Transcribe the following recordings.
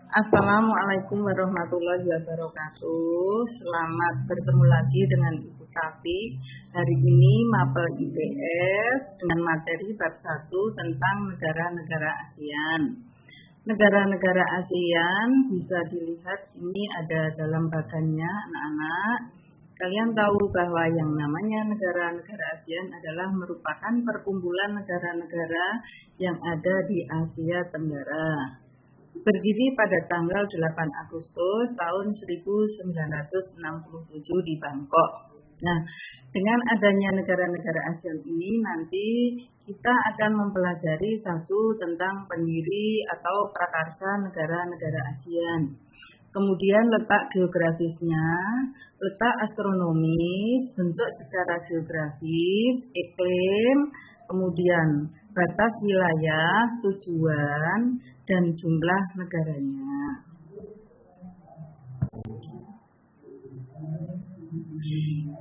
Assalamualaikum warahmatullahi wabarakatuh. Selamat bertemu lagi dengan Ibu Tafi. Hari ini Mapel IPS dengan materi bab 1 tentang negara-negara ASEAN. Negara-negara ASEAN bisa dilihat ini ada dalam bagannya anak-anak. Kalian tahu bahwa yang namanya negara-negara ASEAN adalah merupakan perkumpulan negara-negara yang ada di Asia Tenggara. Berdiri pada tanggal 8 Agustus tahun 1967 di Bangkok. Nah, dengan adanya negara-negara ASEAN ini nanti kita akan mempelajari satu tentang pendiri atau prakarsa negara-negara ASEAN. Kemudian letak geografisnya, letak astronomis, bentuk secara geografis, iklim, kemudian batas wilayah, tujuan, dan jumlah negaranya.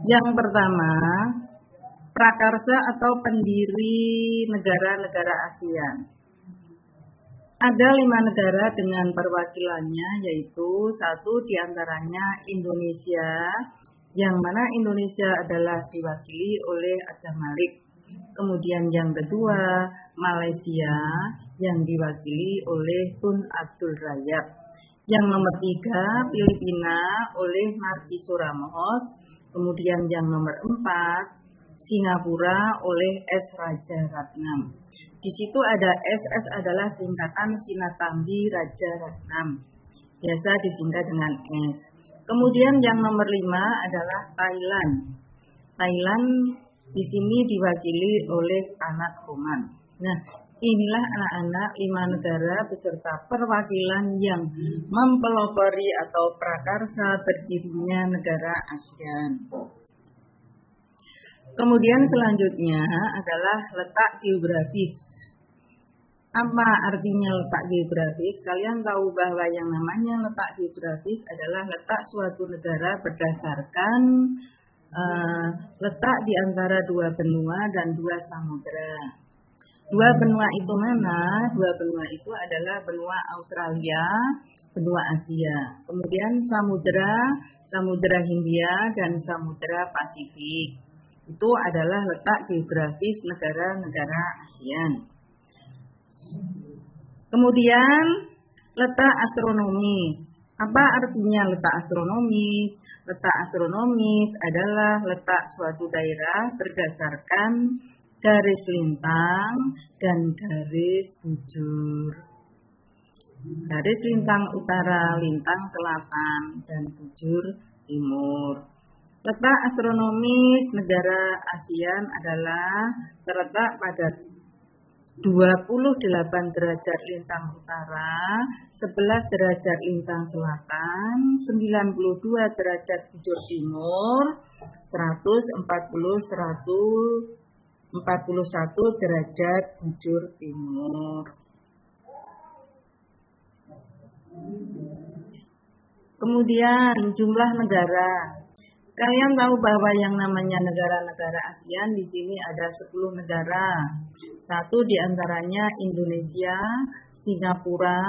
Yang pertama, prakarsa atau pendiri negara-negara ASEAN. Ada 5 negara dengan perwakilannya, yaitu satu diantaranya Indonesia, yang mana Indonesia adalah diwakili oleh Adam Malik. Kemudian yang kedua, Malaysia yang diwakili oleh Tun Abdul Rayap. Yang nomor 3, Filipina oleh Marquisur Ramos. Kemudian yang nomor 4, Singapura oleh S. Raja Ratnam. Di situ ada SS adalah singkatan Sinnathamby Raja Ratnam. Biasa disingkat dengan S. Kemudian yang nomor 5 adalah Thailand. Thailand di sini diwakili oleh Anak Koman. Nah, inilah anak-anak 5 negara beserta perwakilan yang mempelopori atau prakarsa berdirinya negara ASEAN. Kemudian selanjutnya adalah letak geografis. Apa artinya letak geografis? Kalian tahu bahwa yang namanya letak geografis adalah letak suatu negara berdasarkan letak di antara 2 benua dan 2 samudera. 2 benua itu mana? 2 benua itu adalah benua Australia, benua Asia. Kemudian Samudera Hindia dan Samudera Pasifik. Itu adalah letak geografis negara-negara ASEAN. Kemudian letak astronomis. Apa artinya letak astronomis? Letak astronomis adalah letak suatu daerah berdasarkan garis lintang dan garis bujur. Garis lintang utara, lintang selatan, dan bujur timur. Letak astronomis negara ASEAN adalah terletak pada 28 derajat lintang utara, 11 derajat lintang selatan, 92 derajat bujur timur, 141 derajat bujur timur. Kemudian jumlah negara. Kalian tahu bahwa yang namanya negara-negara ASEAN di sini ada 10 negara. Satu diantaranya Indonesia, Singapura,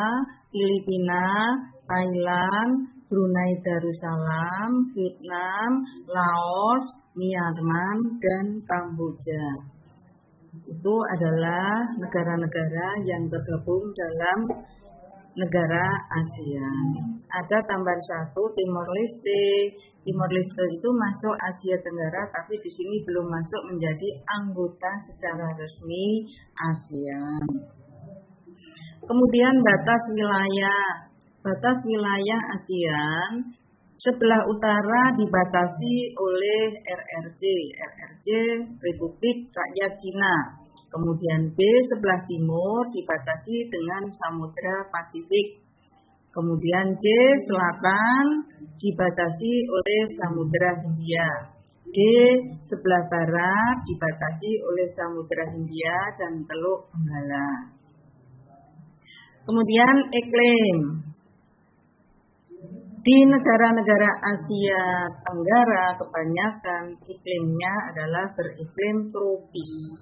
Filipina, Thailand, Brunei Darussalam, Vietnam, Laos, Myanmar, dan Kamboja. Itu adalah negara-negara yang tergabung dalam negara ASEAN. Ada tambahan 1, Timor Leste. Timor Leste itu masuk Asia Tenggara, tapi di sini belum masuk menjadi anggota secara resmi ASEAN. Kemudian batas wilayah. Batas wilayah ASEAN sebelah utara dibatasi oleh RRC. RRC Republik Rakyat Cina. Kemudian B sebelah timur dibatasi dengan Samudra Pasifik. Kemudian C selatan dibatasi oleh Samudra Hindia. D sebelah barat dibatasi oleh Samudra Hindia dan Teluk Benggala. Kemudian iklim. Di negara-negara Asia Tenggara kebanyakan iklimnya adalah beriklim tropis.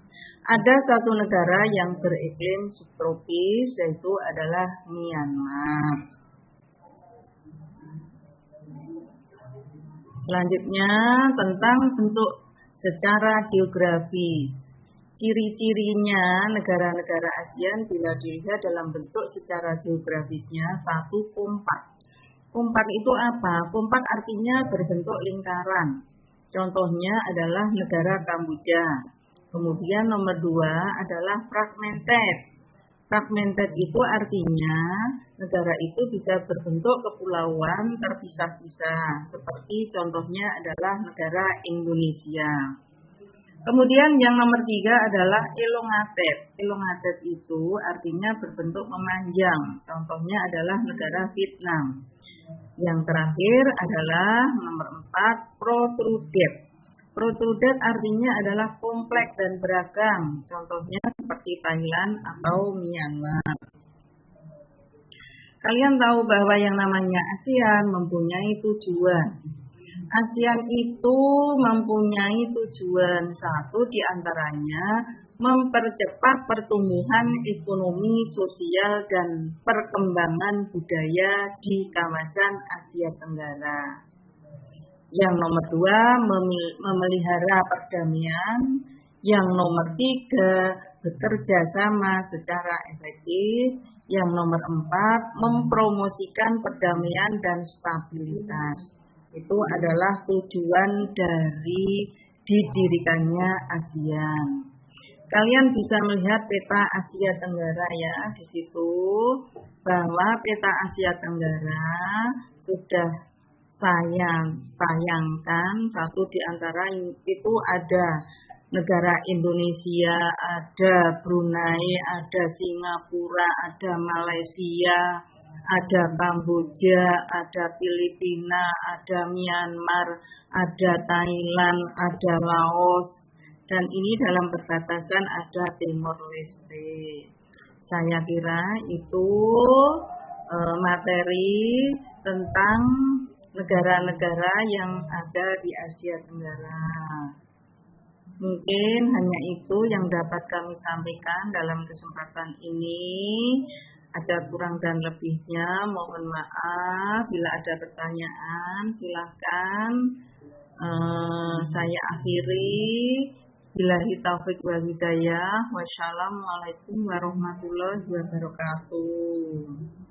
Ada satu negara yang beriklim subtropis, yaitu adalah Myanmar. Selanjutnya tentang bentuk secara geografis. Ciri-cirinya negara-negara ASEAN bila dilihat dalam bentuk secara geografisnya, satu, kompak. Kompak itu apa? Kompak artinya berbentuk lingkaran. Contohnya adalah negara Kamboja. Kemudian nomor 2 adalah fragmented. Fragmented itu artinya negara itu bisa berbentuk kepulauan terpisah-pisah. Seperti contohnya adalah negara Indonesia. Kemudian yang nomor 3 adalah elongated. Elongated itu artinya berbentuk memanjang. Contohnya adalah negara Vietnam. Yang terakhir adalah nomor 4, protruded. Protruded artinya adalah kompleks dan beragam. Contohnya seperti Thailand atau Myanmar. Kalian tahu bahwa yang namanya ASEAN mempunyai tujuan. ASEAN itu mempunyai tujuan, satu diantaranya mempercepat pertumbuhan ekonomi, sosial, dan perkembangan budaya di kawasan Asia Tenggara. Yang nomor 2, memelihara perdamaian. Yang nomor 3, bekerja sama secara efektif. Yang nomor 4, mempromosikan perdamaian dan stabilitas. Itu adalah tujuan dari didirikannya ASEAN. Kalian bisa melihat peta Asia Tenggara ya, di situ bahwa peta Asia Tenggara sudah saya tayangkan. Satu di antara itu ada negara Indonesia, ada Brunei, ada Singapura, ada Malaysia, ada Kamboja, ada Filipina, ada Myanmar, ada Thailand, ada Laos, dan ini dalam perbatasan ada Timor Leste. Saya kira itu materi tentang negara-negara yang ada di Asia Tenggara. Mungkin hanya itu yang dapat kami sampaikan dalam kesempatan ini. Ada kurang dan lebihnya, mohon maaf. Bila ada pertanyaan, silahkan saya akhiri. Billahi taufiq wal hidayah. Wassalamualaikum warahmatullahi wabarakatuh.